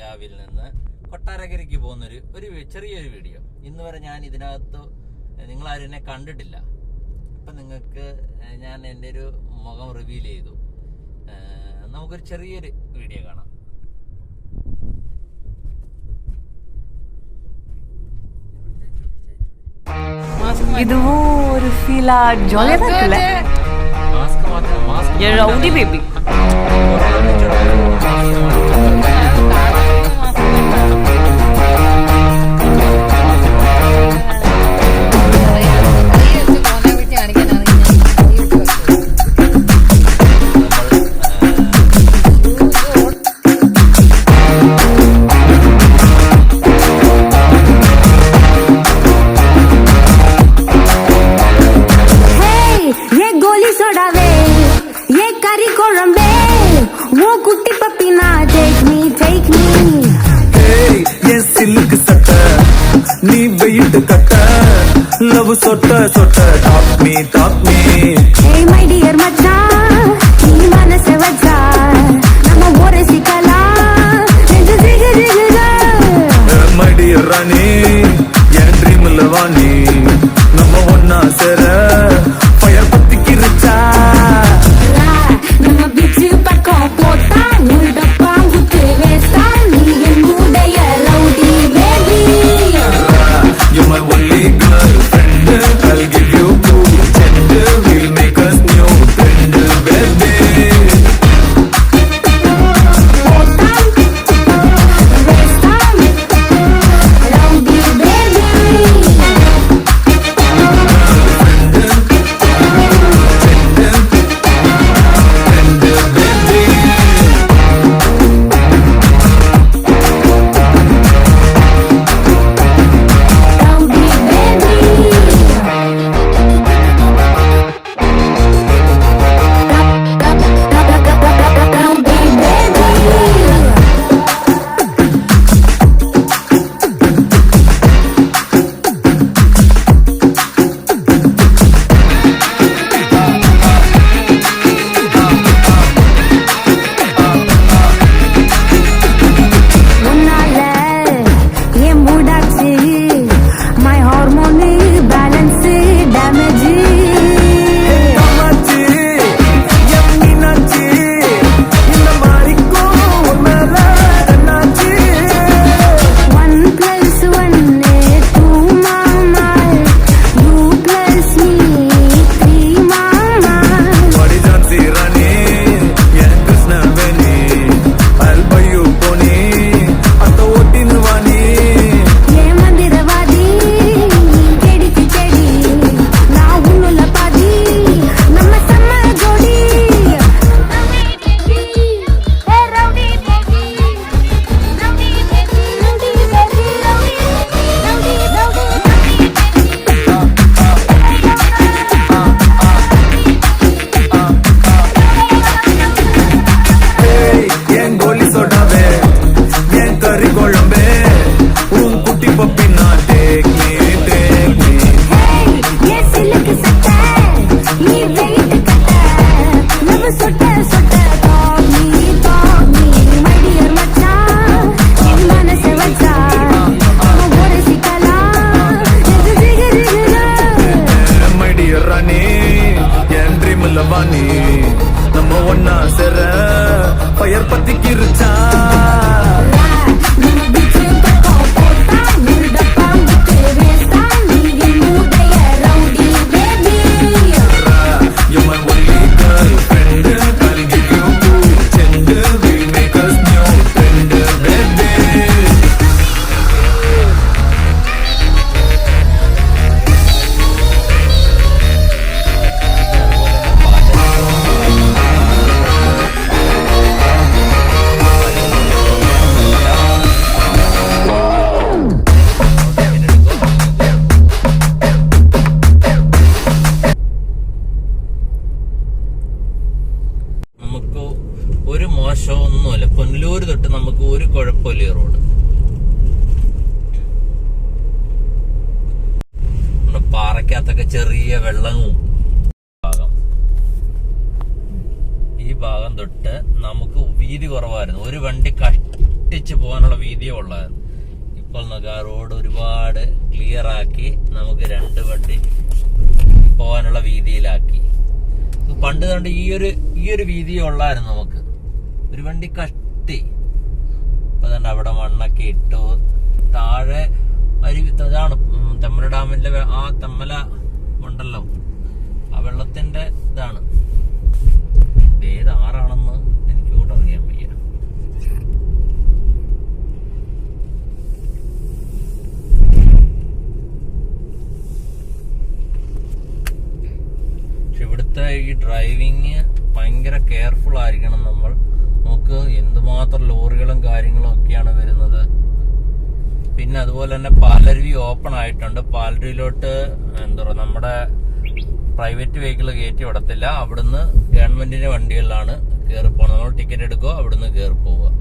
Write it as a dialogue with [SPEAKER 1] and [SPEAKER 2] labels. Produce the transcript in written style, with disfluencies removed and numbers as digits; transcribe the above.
[SPEAKER 1] കാവിൽ നിന്ന് കൊട്ടാരക്കരയ്ക്ക് പോകുന്നൊരു ചെറിയൊരു വീഡിയോ. ഇന്ന് വരെ ഞാൻ ഇതിനകത്ത് നിങ്ങളാരും എന്നെ കണ്ടിട്ടില്ല. അപ്പം നിങ്ങൾക്ക് ഞാൻ എൻ്റെ ഒരു മുഖം റിവീൽ ചെയ്തു. നമുക്കൊരു ചെറിയൊരു വീഡിയോ കാണാം.
[SPEAKER 2] ಇದು ഒരു ഫീൽ ജോലി ആക്കല്ലേ റൗഡി ബേബി
[SPEAKER 3] நீ வெயிட் கட்ட லவ் சொட்ட சொட்ட top me
[SPEAKER 4] hey my dear மச்சான் நீ மனசு வச்சா நம்ம ஒரு சிக்கலாம் நெஞ்சு ஜிகு ஜிகுதா
[SPEAKER 3] my dear ராணி என் ட்ரீம்ல வாணி நம்ம ஒண்ணா சேர ஃபயர் பத்திக்கிருச்சா
[SPEAKER 4] நம்ம பீச் பக்கம் போட்டா உள்டப்பா குத்து வேஸ்டா நீ என்னுடைய rowdy baby
[SPEAKER 3] you're my only girlfriend I'll give you cool tender we'll make us new friend baby நம்ம ஒன்னா சேர ஃபயர் பத்திக்கிருச்சா
[SPEAKER 1] ഒരു മോശമൊന്നുമില്ല. പുനലൂർ തൊട്ട് നമുക്ക് ഒരു കുഴപ്പമില്ല ഈ റോഡ്. പാറയ്ക്കകത്തൊക്കെ ചെറിയ വെള്ളവും ഭാഗം, ഈ ഭാഗം തൊട്ട് നമുക്ക് വീതി കുറവായിരുന്നു. ഒരു വണ്ടി കഷ്ടിച്ച് പോകാനുള്ള വീതിയോ ഉള്ളായിരുന്നു. ഇപ്പോൾ നമുക്ക് ആ റോഡ് ഒരുപാട് ക്ലിയർ ആക്കി നമുക്ക് 2 വണ്ടി പോകാനുള്ള വീതിയിലാക്കി. പണ്ട് കണ്ട് ഈ ഒരു വീതിയോ ഉള്ളായിരുന്നു നമുക്ക്, ഒരു വണ്ടി കഷ്ടി. ഇപ്പൊ തന്നെ അവിടെ മണ്ണൊക്കെ ഇട്ടു. താഴെ ഇതാണ് തെമ്മല ഡാമിന്റെ ആ തെമ്മല ഉണ്ടല്ലോ, ആ വെള്ളത്തിന്റെ ഇതാണ്. ഏത് ആറാണെന്ന് എനിക്ക് കൂടെ അറിയാൻ വയ്യ. പക്ഷെ ഇവിടുത്തെ ഈ ഡ്രൈവിങ് ഭയങ്കര കെയർഫുൾ ആയിരിക്കണം നമ്മൾ. നമുക്ക് എന്തുമാത്രം ലോറികളും കാര്യങ്ങളും ഒക്കെയാണ് വരുന്നത്. പിന്നെ അതുപോലെ തന്നെ പാലരുവി ഓപ്പൺ ആയിട്ടുണ്ട്. പാലരുവിയിലോട്ട് എന്താ പറയുക, നമ്മുടെ പ്രൈവറ്റ് വെഹിക്കിൾ കയറ്റി വിടത്തില്ല. അവിടുന്ന് ഗവൺമെന്റിന്റെ വണ്ടികളിലാണ് കയറി പോകുന്നത്. നമ്മൾ ടിക്കറ്റ് എടുക്കുക, അവിടുന്ന് കയറി പോവുക.